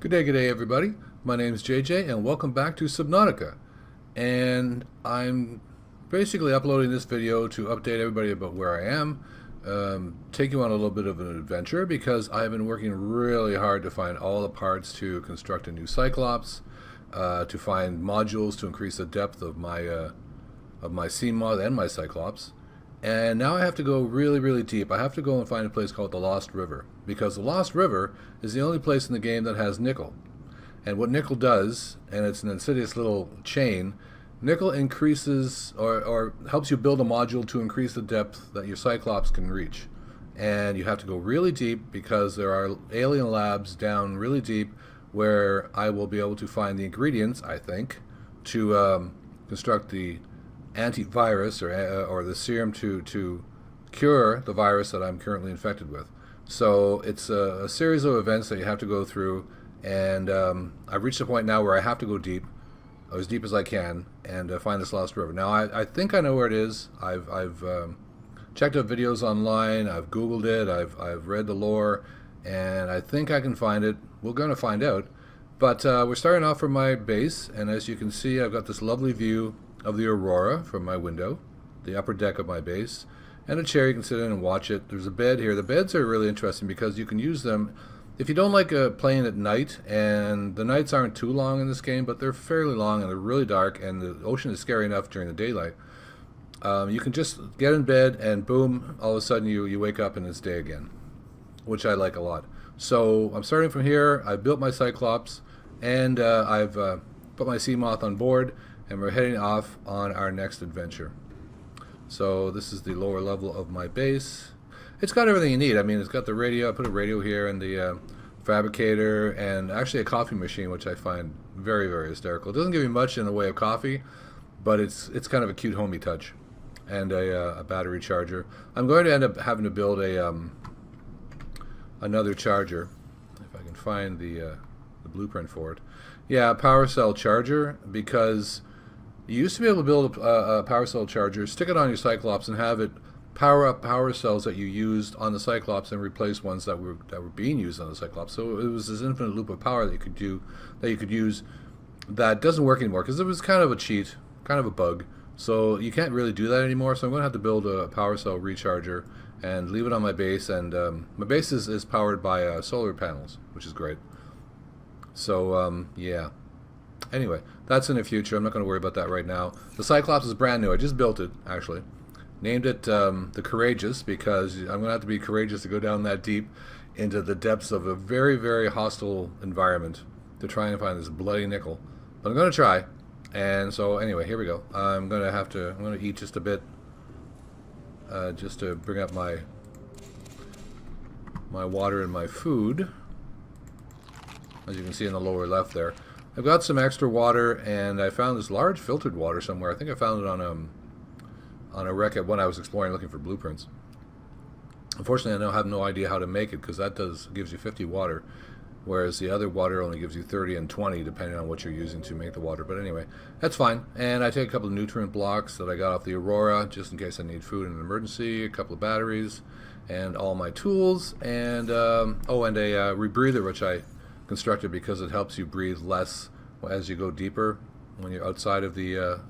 Good day, everybody. My name is JJ, and welcome back to Subnautica. And I'm basically uploading this video to update everybody about where I am, take you on a little bit of an adventure because I've been working really hard to find all the parts to construct a new Cyclops, to find modules to increase the depth of my Seamoth and my Cyclops. And now I have to go really, really deep. I have to go and find a place called the Lost River, because the Lost River is the only place in the game that has nickel. And what nickel does, and it's an insidious little chain, nickel increases or helps you build a module to increase the depth that your Cyclops can reach. And you have to go really deep because there are alien labs down really deep where I will be able to find the ingredients, I think, to construct the antivirus or the serum to cure the virus that I'm currently infected with. So it's a series of events that you have to go through, and I've reached a point now where I have to go deep, as deep as I can, and find this Lost River. Now I think I know where it is. I've checked out videos online, I've Googled it, I've read the lore, and I think I can find it. We're going to find out. But we're starting off from my base, and as you can see, I've got this lovely view of the aurora from my window, the upper deck of my base, and a chair you can sit in and watch it. There's a bed here. The beds are really interesting because you can use them if you don't like playing at night, and the nights aren't too long in this game, but they're fairly long and they're really dark, and the ocean is scary enough during the daylight. You can just get in bed and boom, all of a sudden you wake up and it's day again, which I like a lot. So I'm starting from here. I've built my Cyclops, and I've put my Seamoth on board, and we're heading off on our next adventure. So this is the lower level of my base. It's got everything you need. I mean, it's got the radio. I put a radio here, and the fabricator, and actually a coffee machine, which I find very, very hysterical. It doesn't give you much in the way of coffee, but it's kind of a cute homey touch. And a battery charger. I'm going to end up having to build a another charger, if I can find the blueprint for it. Yeah, a power cell charger, because you used to be able to build a power cell charger, stick it on your Cyclops, and have it power up power cells that you used on the Cyclops and replace ones that were being used on the Cyclops. So it was this infinite loop of power that you could use that doesn't work anymore because it was kind of a cheat, kind of a bug. So you can't really do that anymore. So I'm going to have to build a power cell recharger and leave it on my base. And my base is powered by solar panels, which is great. So yeah. Anyway, that's in the future. I'm not going to worry about that right now. The Cyclops is brand new. I just built it, actually. Named it the Courageous because I'm going to have to be courageous to go down that deep into the depths of a very, very hostile environment to try and find this bloody nickel. But I'm going to try. And so anyway, here we go. I'm going to eat just a bit just to bring up my water and my food. As you can see in the lower left there. I've got some extra water, and I found this large filtered water somewhere. I think I found it on a wreck when I was exploring looking for blueprints. Unfortunately, I now have no idea how to make it because that gives you 50 water, whereas the other water only gives you 30 and 20 depending on what you're using to make the water. But anyway, that's fine. And I take a couple of nutrient blocks that I got off the Aurora just in case I need food in an emergency, a couple of batteries, and all my tools, and oh, and a rebreather which I constructed because it helps you breathe less as you go deeper when you're outside of the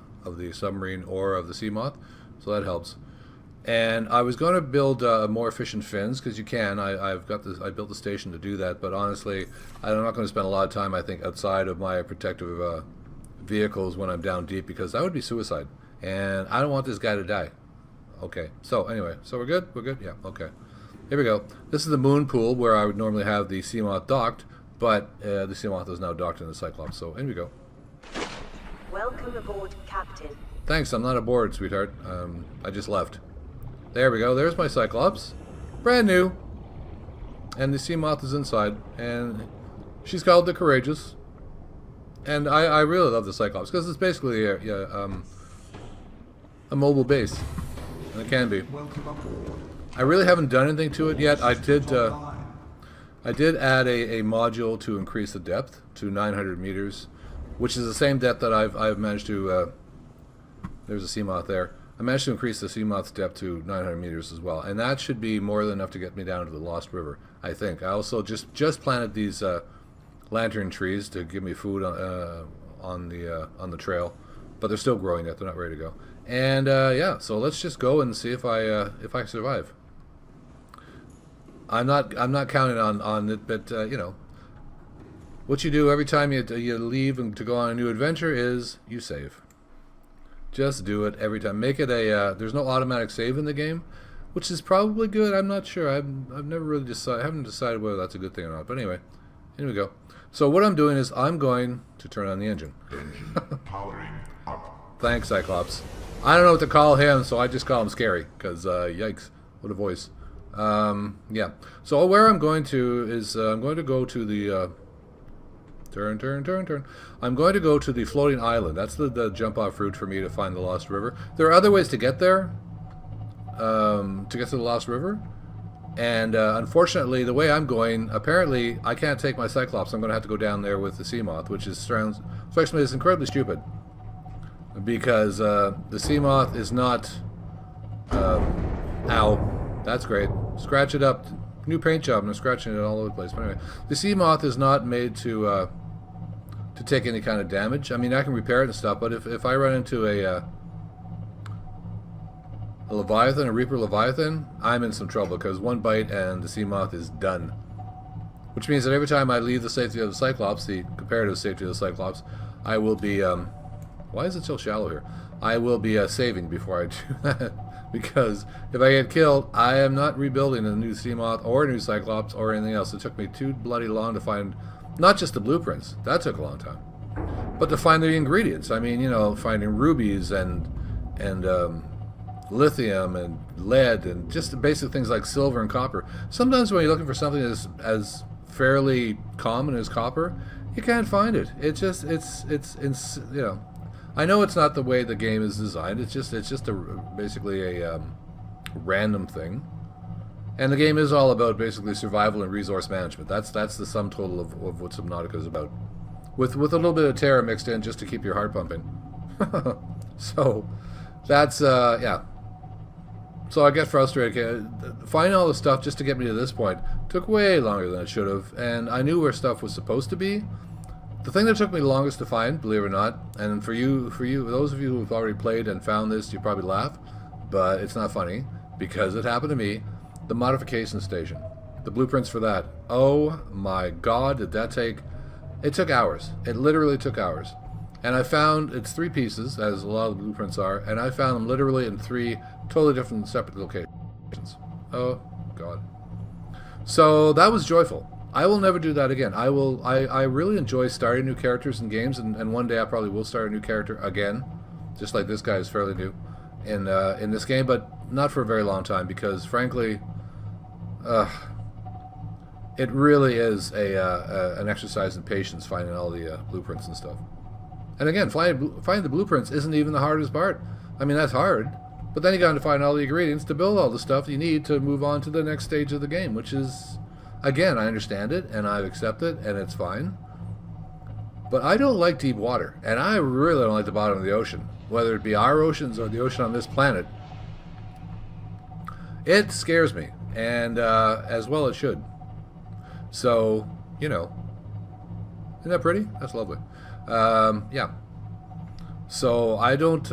submarine or of the Seamoth, so that helps. And I was going to build more efficient fins because you can. I built the station to do that, but honestly, I'm not going to spend a lot of time, I think, outside of my protective vehicles when I'm down deep because that would be suicide, and I don't want this guy to die. Okay, so anyway, so we're good? We're good? Yeah, okay. Here we go. This is the moon pool where I would normally have the Seamoth docked, but the Seamoth is now docked in the Cyclops, so in we go. Welcome aboard, Captain. Thanks, I'm not aboard, sweetheart. I just left. There we go, there's my Cyclops. Brand new. And the Seamoth is inside, and she's called the Courageous. And I really love the Cyclops, because it's basically a mobile base. And it can be. Welcome aboard. I really haven't done anything to it yet. I did add a module to increase the depth to 900 meters, which is the same depth that I've managed to, there's a Seamoth there. I managed to increase the Seamoth's depth to 900 meters as well, and that should be more than enough to get me down to the Lost River, I think. I also just planted these lantern trees to give me food on the trail, but they're still growing yet. They're not ready to go. And yeah, so let's just go and see if I survive. I'm not counting on it, but you know, what you do every time you leave and to go on a new adventure is you save. Just do it every time. Make it a there's no automatic save in the game, which is probably good. I'm not sure. I've never really decided. I haven't decided whether that's a good thing or not. But anyway, here we go. So what I'm doing is I'm going to turn on the engine. Engine powering up. Thanks, Cyclops. I don't know what to call him, so I just call him Scary, because yikes, what a voice. Yeah. So where I'm going to is I'm going to go to the turn. I'm going to go to the floating island. That's the jump off route for me to find the Lost River. There are other ways to get there, to get to the Lost River. And unfortunately, the way I'm going, apparently I can't take my Cyclops. I'm going to have to go down there with the Seamoth, which strikes me as incredibly stupid. Because the Seamoth is not... ow. That's great. Scratch it up. New paint job, and I'm scratching it all over the place. But anyway, the Seamoth is not made to take any kind of damage. I mean, I can repair it and stuff, but if I run into a Leviathan, a Reaper Leviathan, I'm in some trouble, because one bite and the Seamoth is done. Which means that every time I leave the safety of the Cyclops, the comparative safety of the Cyclops, I will be, why is it so shallow here? I will be saving before I do that. Because if I get killed, I am not rebuilding a new Seamoth or a new Cyclops or anything else. It took me too bloody long to find, not just the blueprints, that took a long time, but to find the ingredients. I mean, you know, finding rubies and lithium and lead and just the basic things like silver and copper. Sometimes when you're looking for something as fairly common as copper, you can't find it. It's just, it's you know, I know it's not the way the game is designed. It's just basically a random thing, and the game is all about basically survival and resource management. That's the sum total of what Subnautica is about, with a little bit of terror mixed in just to keep your heart pumping. So that's yeah. So I get frustrated. Finding all the stuff just to get me to this point took way longer than it should have, and I knew where stuff was supposed to be. The thing that took me longest to find, believe it or not, and for you, those of you who've already played and found this, you probably laugh, but it's not funny, because it happened to me, the modification station. The blueprints for that. Oh my god, did that take... It took hours. It literally took hours. And I found, it's 3 pieces, as a lot of the blueprints are, and I found them literally in 3 totally different separate locations. Oh god. So that was joyful. I will never do that again. I really enjoy starting new characters in games, and one day I probably will start a new character again, just like this guy is fairly new in this game, but not for a very long time, because frankly, it really is an exercise in patience finding all the blueprints and stuff. And again, finding the blueprints isn't even the hardest part. I mean, that's hard, but then you got to find all the ingredients to build all the stuff you need to move on to the next stage of the game, which is... Again, I understand it, and I accept it, and it's fine. But I don't like deep water, and I really don't like the bottom of the ocean, whether it be our oceans or the ocean on this planet. It scares me, and as well it should. So, you know, isn't that pretty? That's lovely. Yeah. So I don't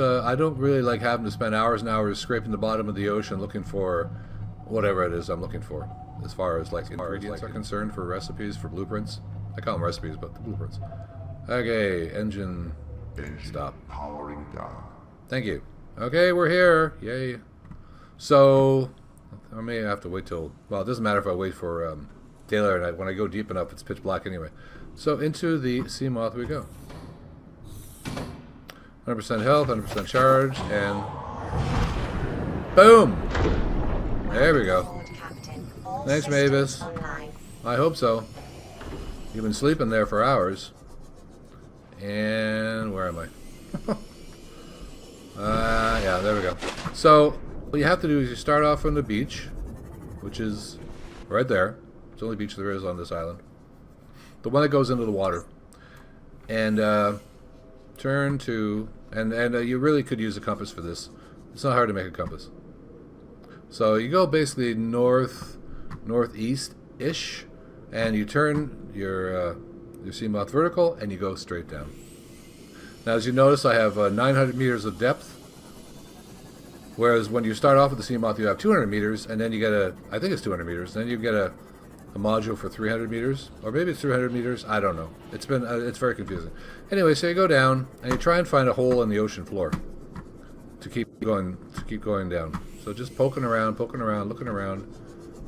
really like having to spend hours and hours scraping the bottom of the ocean looking for whatever it is I'm looking for. As far as like ingredients are concerned, for recipes, for blueprints. I call them recipes, but the blueprints. Okay, engine stop. Powering down. Thank you. Okay, we're here. Yay. So, I may have to wait till... Well, it doesn't matter if I wait for daylight or night. When I go deep enough, it's pitch black anyway. So, into the Seamoth we go. 100% health, 100% charge, and... Boom! There we go. Thanks, Mavis. I hope so. You've been sleeping there for hours. And where am I? Yeah, there we go. So, what you have to do is you start off from the beach, which is right there. It's the only beach there is on this island. The one that goes into the water. And turn to... And you really could use a compass for this. It's not hard to make a compass. So you go basically northeast-ish, and you turn your your Seamoth vertical, and you go straight down. Now, as you notice, I have 900 meters of depth. Whereas when you start off with the Seamoth, you have 200 meters, and then you get I think it's 200 meters, then you get a module for 300 meters, or maybe it's 300 meters, I don't know. It's very confusing. Anyway, so you go down, and you try and find a hole in the ocean floor to keep going down. So just poking around, looking around.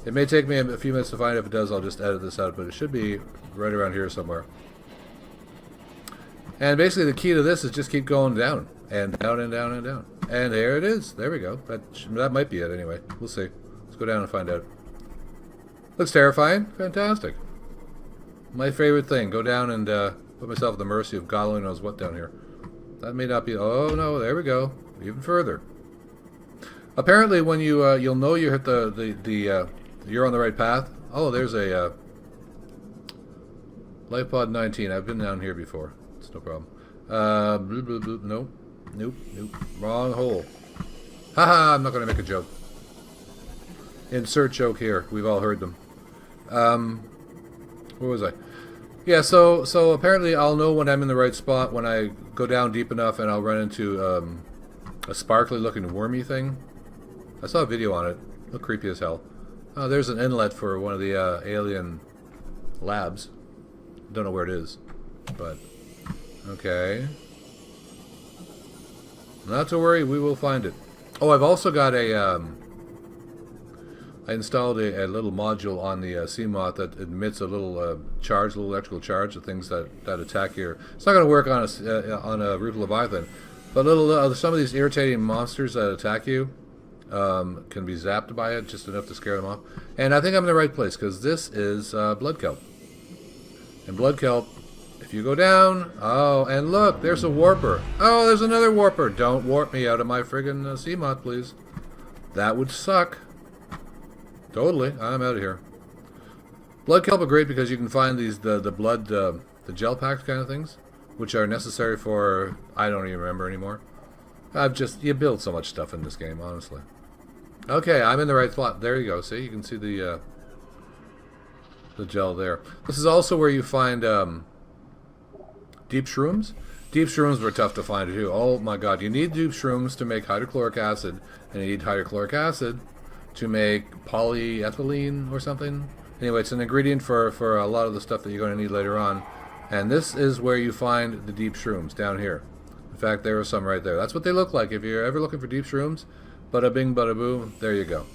It may take me a few minutes to find it. If it does, I'll just edit this out, but it should be right around here somewhere. And basically the key to this is just keep going down, and down, and down, and down. And there it is. There we go. That might be it anyway. We'll see. Let's go down and find out. Looks terrifying. Fantastic. My favorite thing. Go down and put myself at the mercy of God only knows what down here. That may not be... Oh, no. There we go. Even further. Apparently, when you you'll know you hit you're on the right path. Oh, there's a Life Pod 19. I've been down here before. It's no problem. Bloop, bloop, bloop. Nope. Nope. Wrong hole. Haha, I'm not going to make a joke. Insert joke here. We've all heard them. Where was I? Yeah, so apparently I'll know when I'm in the right spot when I go down deep enough and I'll run into a sparkly looking wormy thing. I saw a video on it. Looked creepy as hell. Oh, there's an inlet for one of the alien labs. Don't know where it is, but okay. Not to worry, we will find it. Oh, I've also got I installed a little module on the Seamoth that emits a little charge, a little electrical charge, the things that attack here. It's not going to work on a Reef Leviathan, but some of these irritating monsters that attack you can be zapped by it, just enough to scare them off. And I think I'm in the right place, because this is blood kelp. And blood kelp, if you go down... Oh, and look, there's a warper. Oh, there's another warper. Don't warp me out of my friggin' Seamoth, please. That would suck. Totally. I'm out of here. Blood kelp are great because you can find these the blood, the gel packed kind of things, which are necessary for... I don't even remember anymore. You build so much stuff in this game, honestly. Okay, I'm in the right spot. There you go. See, you can see the gel there. This is also where you find deep shrooms. Deep shrooms were tough to find too. Oh my god, you need deep shrooms to make hydrochloric acid, and you need hydrochloric acid to make polyethylene or something. Anyway, it's an ingredient for a lot of the stuff that you're going to need later on. And this is where you find the deep shrooms, down here. In fact, there are some right there. That's what they look like. If you're ever looking for deep shrooms, bada bing, bada boo, there you go.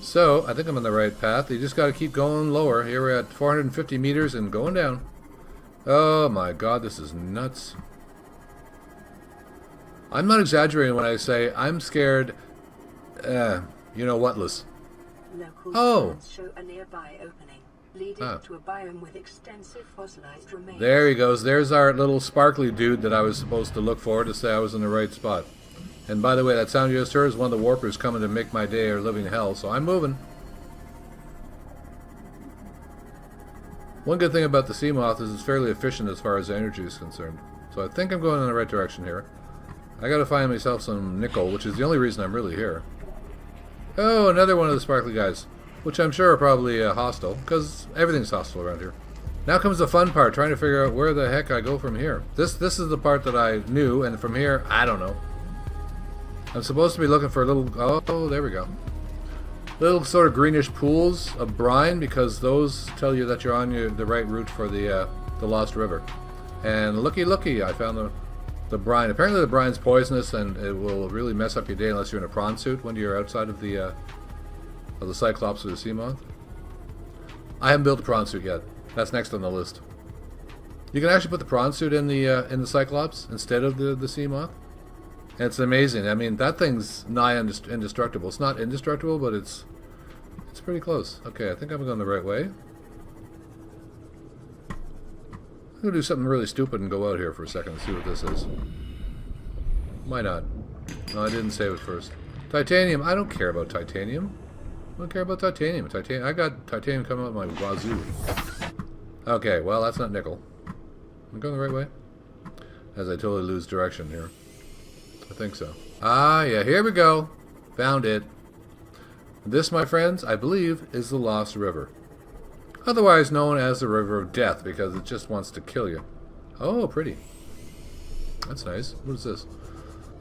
So, I think I'm on the right path. You just got to keep going lower. Here we're at 450 meters and going down. Oh my god, this is nuts. I'm not exaggerating when I say I'm scared, you know whatless. Local show a nearby opening, leading to a biome with extensive fossilized remains. There he goes. There's our little sparkly dude that I was supposed to look for to say I was in the right spot. And by the way, that sound you just heard is one of the warpers coming to make my day or living hell, so I'm moving. One good thing about the Seamoth is it's fairly efficient as far as energy is concerned. So I think I'm going in the right direction here. I gotta find myself some nickel, which is the only reason I'm really here. Oh, another one of the sparkly guys, which I'm sure are probably hostile, because everything's hostile around here. Now comes the fun part, trying to figure out where the heck I go from here. This is the part that I knew, and from here, I don't know. I'm supposed to be looking for a little... Oh, there we go. Little sort of greenish pools of brine, because those tell you that you're on the right route for the Lost River. And looky, I found the brine. Apparently the brine's poisonous, and it will really mess up your day unless you're in a prawn suit when you're outside of the Cyclops or the Seamoth. I haven't built a prawn suit yet. That's next on the list. You can actually put the prawn suit in the Cyclops instead of the Seamoth. And it's amazing. I mean, that thing's nigh indestructible. It's not indestructible, but it's pretty close. Okay, I think I'm going the right way. I'm going to do something really stupid and go out here for a second and see what this is. Why not? No, I didn't save it first. Titanium. I don't care about titanium. I don't care about titanium. I got titanium coming out of my wazoo. Okay, well, that's not nickel. I'm going the right way? As I totally lose direction here. I think so. Ah, yeah, here we go. Found it. This, my friends, I believe, is the Lost River. Otherwise known as the River of Death, because it just wants to kill you. Oh, pretty. That's nice. What is this?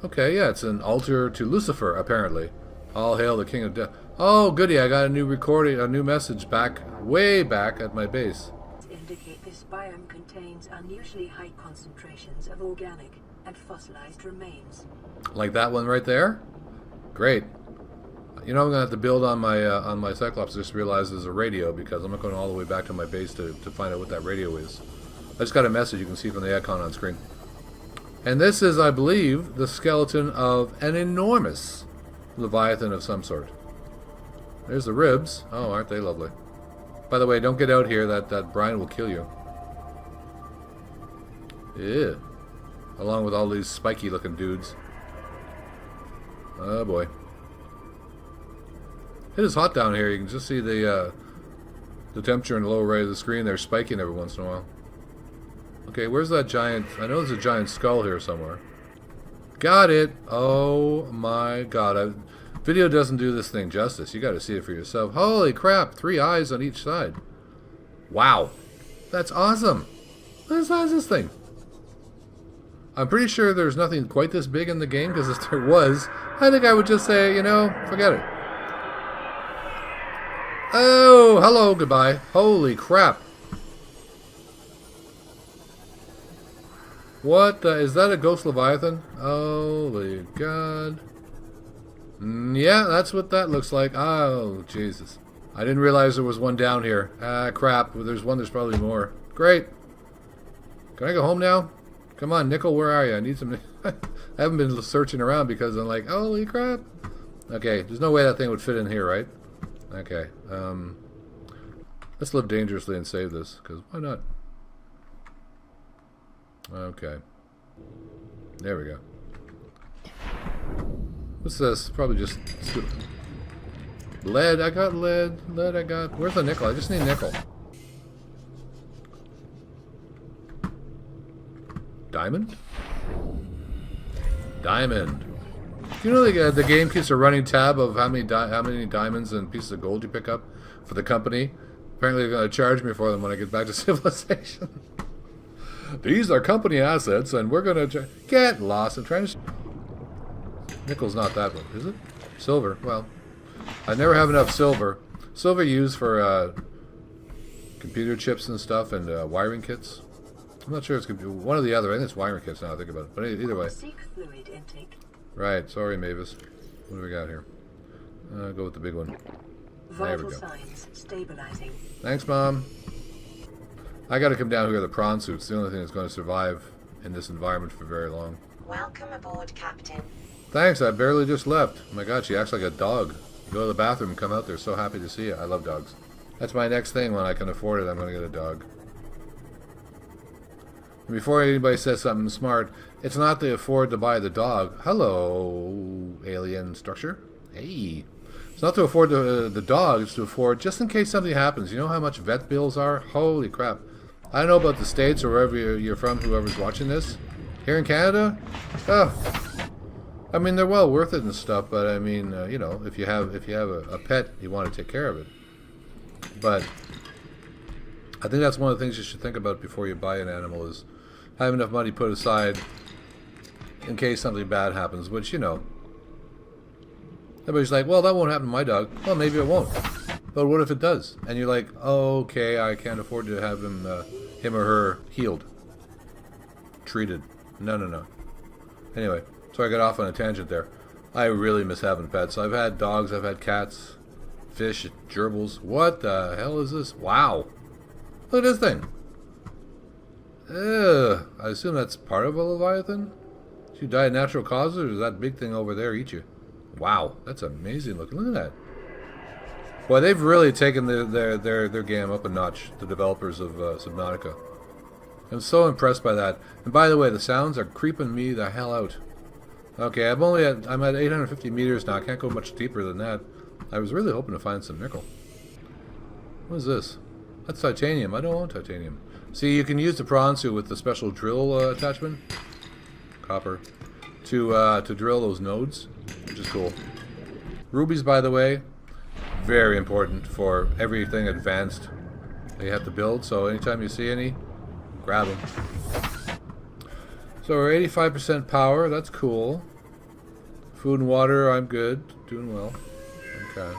Okay, yeah, it's an altar to Lucifer, apparently. All hail the King of Death. Oh, goody, I got a new recording, a new message back, way back at my base. Indicate this biome contains unusually high concentrations of organic and fossilized remains. Like that one right there? Great. You know, I'm gonna have to build on my Cyclops. I just realized there's a radio because I'm not going all the way back to my base to find out what that radio is. I just got a message you can see from the icon on screen. And this is, I believe, the skeleton of an enormous Leviathan of some sort. There's the ribs. Oh, aren't they lovely? By the way, don't get out here. That brine will kill you. Ew. Along with all these spiky looking dudes. Oh boy. It is hot down here. You can just see the temperature in the lower right of the screen there spiking every once in a while. Okay, where's that giant? I know there's a giant skull here somewhere. Got it. Oh my god. Video doesn't do this thing justice. You got to see it for yourself. Holy crap. 3 eyes on each side. Wow. That's awesome. What size is this thing? I'm pretty sure there's nothing quite this big in the game, because if there was, I think I would just say, you know, forget it. Oh, hello, goodbye. Holy crap. What the, is that a ghost Leviathan? Holy god. Yeah, that's what that looks like. Oh, Jesus. I didn't realize there was one down here. Ah, crap. There's one, there's probably more. Great. Can I go home now? Come on, Nickel, where are you? I need some... I haven't been searching around because I'm like, holy crap. Okay, there's no way that thing would fit in here, right? Okay. Let's live dangerously and save this, because why not? Okay. There we go. What's this? Probably just... lead. I got lead. Lead I got... Where's the nickel? I just need nickel. Diamond? Diamond. You know the game keeps a running tab of how many diamonds and pieces of gold you pick up for the company? Apparently they're going to charge me for them when I get back to civilization. These are company assets and we're going to... Get lost. I'm trying to... Nickel's not that one, is it? Silver. Well, I never have enough silver. Silver used for computer chips and stuff and wiring kits. I'm not sure it's one or the other. I think it's wiring kits now I think about it. But either way. Seek fluid intake. Right. Sorry, Mavis. What do we got here? Go with the big one. There we go. Signs stabilizing. Thanks, Mom. I got to come down here with a prawn suit. It's the only thing that's going to survive in this environment for very long. Welcome aboard, Captain. Thanks. I barely just left. Oh my God, she acts like a dog. You go to the bathroom and come out there. So happy to see you. I love dogs. That's my next thing. When I can afford it, I'm going to get a dog. Before anybody says something smart, it's not to afford to buy the dog. Hello, alien structure. Hey. It's not to afford the dog, it's to afford just in case something happens. You know how much vet bills are? Holy crap. I don't know about the States or wherever you're from, whoever's watching this. Here in Canada? Oh. I mean, they're well worth it and stuff, but I mean, you know, if you have a pet, you want to take care of it. But I think that's one of the things you should think about before you buy an animal is have enough money put aside in case something bad happens, which, you know, everybody's like, well, that won't happen to my dog. Well, maybe it won't. But what if it does? And you're like, oh, okay, I can't afford to have him or her healed. Treated. No. Anyway, so I got off on a tangent there. I really miss having pets. I've had dogs, I've had cats, fish, gerbils. What the hell is this? Wow. Look at this thing. I assume that's part of a Leviathan? Did you die of natural causes, or does that big thing over there eat you? Wow, that's amazing looking. Look at that. Boy, they've really taken their game up a notch, the developers of Subnautica. I'm so impressed by that. And by the way, the sounds are creeping me the hell out. Okay, I'm at 850 meters now. I can't go much deeper than that. I was really hoping to find some nickel. What is this? That's titanium. I don't want titanium. See, you can use the prawn suit with the special drill attachment. Copper. To drill those nodes, which is cool. Rubies, by the way, very important for everything advanced you have to build, so anytime you see any, grab them. So we're 85% power, that's cool. Food and water, I'm good. Doing well. Okay.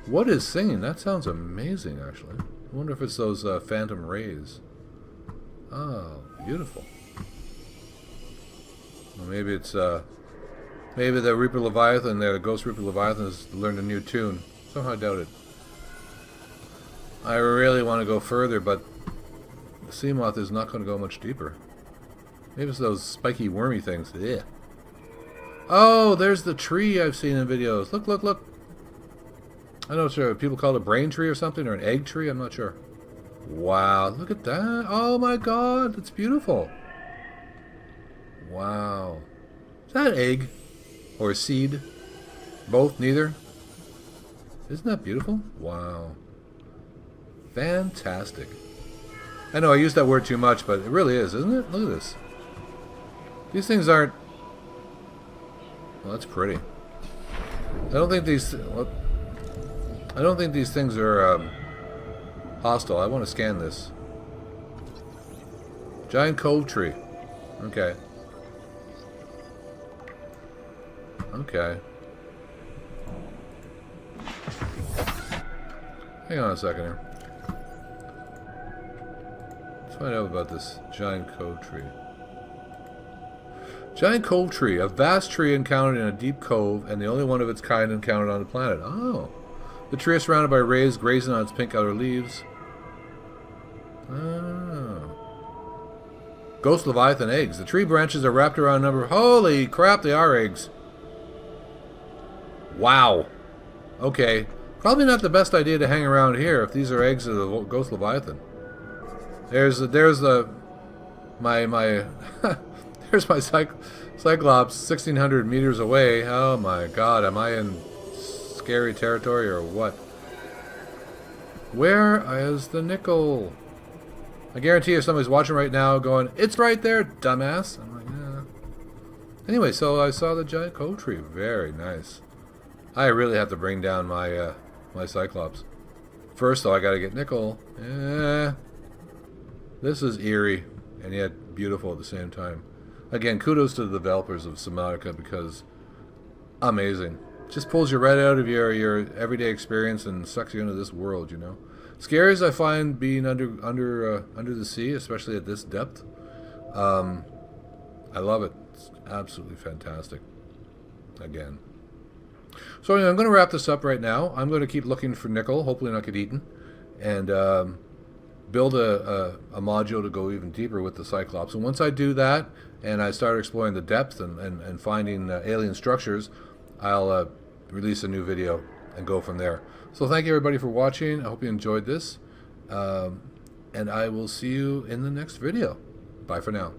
What is singing? That sounds amazing, actually. I wonder if it's those phantom rays. Oh, beautiful. Well, maybe it's, maybe the Reaper Leviathan there, the Ghost Reaper Leviathan has learned a new tune. Somehow I doubt it. I really want to go further, but the Seamoth is not going to go much deeper. Maybe it's those spiky, wormy things. Yeah. Oh, there's the tree I've seen in videos. Look, look, look. I know sure people call it a brain tree or something, or an egg tree. I'm not sure. Wow, look at that. Oh my god, it's beautiful. Wow. Is that an egg? Or a seed? Both? Neither? Isn't that beautiful? Wow. Fantastic. I know I use that word too much, but it really is, isn't it? Look at this. These things aren't... Well, that's pretty. I don't think these... I don't think these things are hostile. I want to scan this. Giant cove tree. Okay. Okay. Hang on a second here. Let's find out about this giant cove tree. Giant cove tree, a vast tree encountered in a deep cove and the only one of its kind encountered on the planet. Oh. The tree is surrounded by rays grazing on its pink outer leaves. Oh. Ghost Leviathan eggs. The tree branches are wrapped around a number of... Holy crap, they are eggs. Wow. Okay. Probably not the best idea to hang around here if these are eggs of the Ghost Leviathan. There's my there's my Cyclops 1,600 meters away. Oh my god, am I in scary territory or what? Where is the nickel? I guarantee if somebody's watching right now going, it's right there, dumbass. I'm like, yeah. Anyway, so I saw the giant cove tree. Very nice. I really have to bring down my my Cyclops. First, though, I gotta get nickel. This is eerie and yet beautiful at the same time. Again, kudos to the developers of Subnautica because amazing. Just pulls you right out of your everyday experience and sucks you into this world, you know. Scary as I find being under the sea, especially at this depth. I love it. It's absolutely fantastic. Again. So anyway, I'm going to wrap this up right now. I'm going to keep looking for nickel, hopefully not get eaten, and build a module to go even deeper with the Cyclops. And once I do that, and I start exploring the depth and finding alien structures, I'll release a new video and go from there. So thank you everybody for watching. I hope you enjoyed this. And I will see you in the next video. Bye for now.